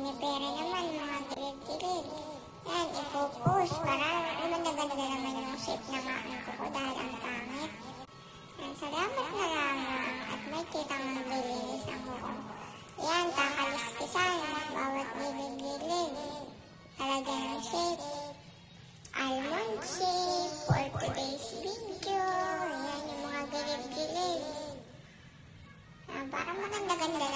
may pera naman, mga gilid-gilid. Yan, i-focus. Para ganda-ganda naman yung shape ng aking kuko dahil ang pangit. Yan, salamat na lamang at may kitang maglilinis ang kuko. Yan, kakaliskisan. Bawat gilid-gilid. Talagyan ng shape. Almond shape for today's video. Yan, yung mga gilid-gilid. Para maganda-ganda